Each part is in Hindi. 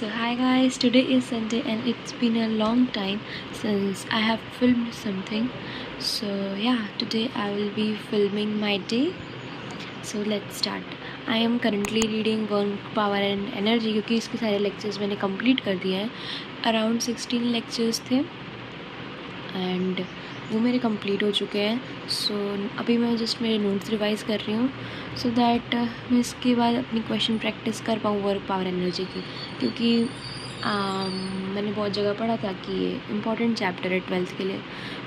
So hi guys, today is Sunday and it's been a long time since I have filmed something. So yeah, today I will be filming my day. So let's start. I am currently reading Work, Power and Energy क्योंकि इसके सारे lectures मैंने complete कर दिए हैं. Around 16 lectures थे and वो मेरे कंप्लीट हो चुके हैं. सो अभी मैं जस्ट मेरे नोट्स रिवाइज कर रही हूँ सो दैट मैं इसके बाद अपनी क्वेश्चन प्रैक्टिस कर पाऊँ वर्क पावर एनर्जी की, क्योंकि मैंने बहुत जगह पढ़ा था कि ये इम्पॉर्टेंट चैप्टर है 12th के लिए.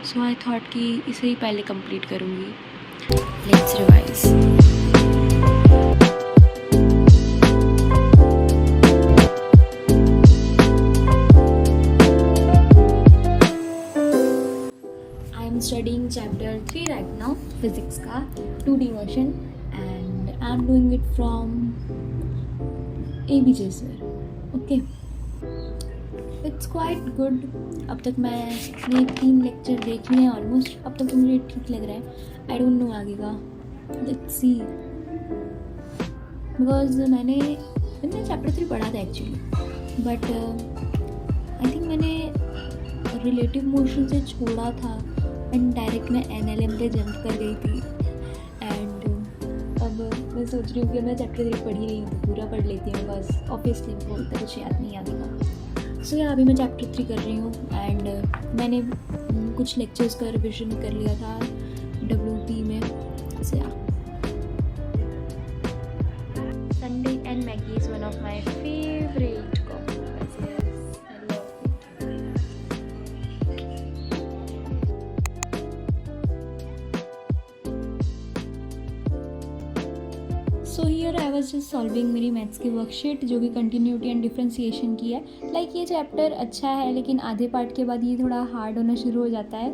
सो आई थॉट कि इसे ही पहले कंप्लीट करूँगी. Let's revise. Studying chapter 3 right now, physics का 2D version, and I'm doing it from ABJ sir. Okay, it's quite good. अब तक मैंने 3 लेक्चर देख लिए हैं ऑलमोस्ट. अब तक तो मुझे ठीक लग रहा है. आई डोंट नो आगे का, लेट्स सी. बिकॉज मैंने चैप्टर 3 पढ़ा था एक्चुअली, बट आई थिंक मैंने रिलेटिव मोशन से छोड़ा था एंड डायरेक्ट मैं NLM पे जंप कर गई थी. एंड अब मैं सोच रही हूँ कि मैं चैप्टर 3 पढ़ी नहीं तो पूरा पढ़ लेती हूँ. बस ऑब्वियसली बोलता कुछ याद नहीं आएगा. सो या अभी मैं चैप्टर 3 कर रही हूँ एंड मैंने कुछ लेक्चर्स का रिविजन कर लिया था WP में. सो या Sunday and Maggi is one of my favourite. So here I was just solving मेरी मैथ्स की वर्कशीट जो कि कंटिन्यूटी एंड डिफ्रेंसिएशन की है. लाइक ये चैप्टर अच्छा है लेकिन आधे पार्ट के बाद ये थोड़ा हार्ड होना शुरू हो जाता है.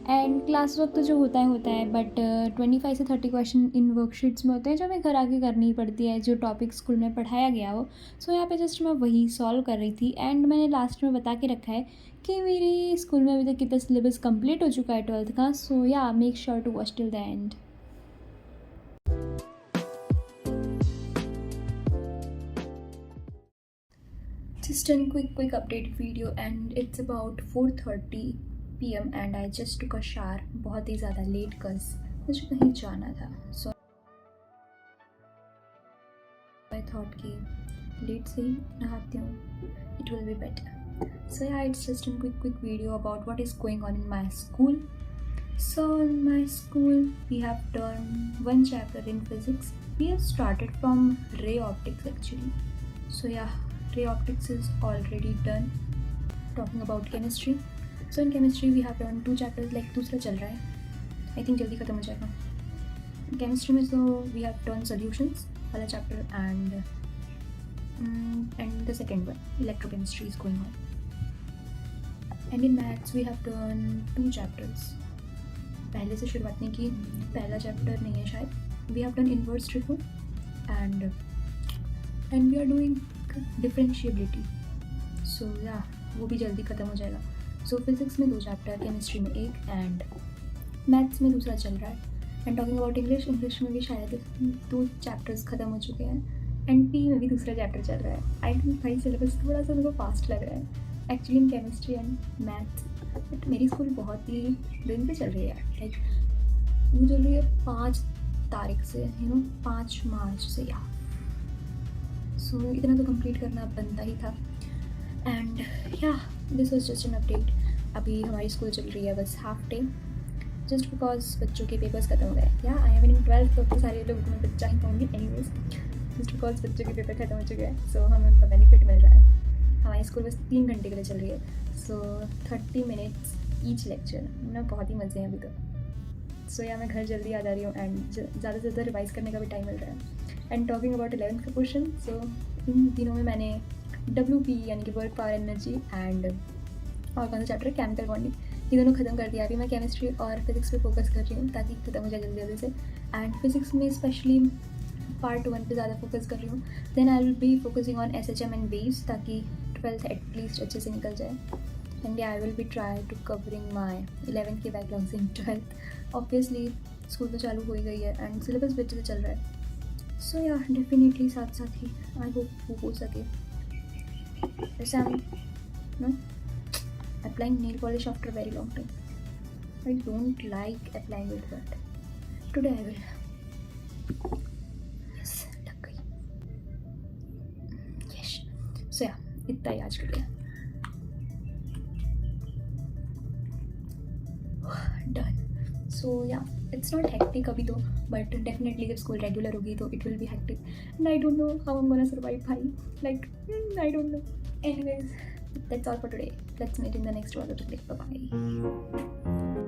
एंड क्लास वर्क तो जो होता है बट 25 से 30 क्वेश्चन इन वर्कशीट्स में होते हैं जो हमें घर आके करनी पड़ती है, जो टॉपिक स्कूल में पढ़ाया गया हो. सो यहाँ पे जस्ट मैं वही सॉल्व कर रही थी. एंड मैंने लास्ट में बता के रखा है कि मेरी स्कूल में अभी तक कितना सिलेबस कंप्लीट हो चुका है 12th का. So yeah make sure to watch till the end. Just a quick update video and it's about 4:30 PM and I just took a shower. बहुत ही ज़्यादा लेट cause मुझे कहीं जाना था. So I thought कि लेट से ही नहाती हूँ, it will be better. So yeah, it's just a quick video about what is going on in my school. So in my school we have done one chapter in physics. We have started from ray optics actually. So yeah, ray optics is already done. Talking about chemistry, so in chemistry we have done 2 chapters. like दूसरा चल रहा है, I think जल्दी ख़त्म हो जाएगा. chemistry में so we have done solutions वाला chapter and the second one electrochemistry is going on. and in maths we have done 2 chapters. पहले से शुरुआत नहीं की, पहला चैप्टर नहीं है शायद. we have done inverse triple and we are doing differentiability. So या वो भी जल्दी ख़त्म हो जाएगा. सो फिज़िक्स में 2 चैप्टर, केमिस्ट्री में 1 एंड मैथ्स में दूसरा चल रहा है. एंड टॉकिंग अबाउट इंग्लिश में भी शायद 2 चैप्टर्स ख़त्म हो चुके हैं एंड पी में भी दूसरा चैप्टर चल रहा है. आई थिंक भाई सिलेबस थोड़ा सा मेरे को फास्ट लग रहा है actually in chemistry and maths. But मेरी स्कूल बहुत ही दिन पे चल रही है. लाइक वो चल रही है 5 तारीख से, 5 मार्च से. या सो इतना तो कंप्लीट करना बनता ही था. एंड या this was just an update. अभी हमारी स्कूल चल रही है बस हाफ डे जस्ट बिकॉज बच्चों के पेपर्स खत्म हो गए. या आई एम इन 12th तो सारे लोग मैं बच्चा ही कहूँगी एनीवेज, जस्ट बिकॉज बच्चों के पेपर खत्म हो चुके हैं. सो हमें उनका बेनिफिट मिल रहा है. हमारी स्कूल बस 3 घंटे के लिए चल रही है. सो 30 मिनट्स ईच लेक्चर. बहुत ही मज़े हैं अभी तो. सो या मैं घर जल्दी आ जा रही हूँ एंड ज़्यादा से ज़्यादा रिवाइज़ करने का भी टाइम मिल रहा है. एंड टॉकिंग अबाउट 11th का क्वेश्चन, सो इन दिनों में मैंने WP यानी कि वर्क पावर एनर्जी एंड और कौन सा चैप्टर केमिकल बॉन्डिंग, ये दोनों ख़त्म कर दिया. अभी मैं केमिस्ट्री और फिजिक्स पे फोकस कर रही हूँ ताकि ख़त्म हो जाए जल्दी जल्दी से. एंड फिजिक्स में स्पेशली पार्ट 1 पे ज़्यादा फोकस कर रही हूँ. Then I will be focusing on SHM and waves ताकि 12th एटलीस्ट अच्छे से निकल जाए. And I will be try to covering my 11th के बैकलॉग्स इन 12th. ऑब्वियसली स्कूल तो चालू हो ही गई है एंड सिलेबस भी अच्छे से चल रहा है. सो या डेफिनेटली साथ साथ ही आई होप वो हो सके. जैसे हम no, applying nail polish after a very long time. I don't like applying it, but today I will. Yes, लग गई. Yes. So yeah, इतना ही आज के लिए. Done. So yeah, it's not hectic अभी तो, but definitely जब school regular होगी तो it will be hectic. And I don't know how I'm gonna survive भाई. Like I don't know. Anyways, that's all for today. Let's meet in the next one of the day. Bye bye.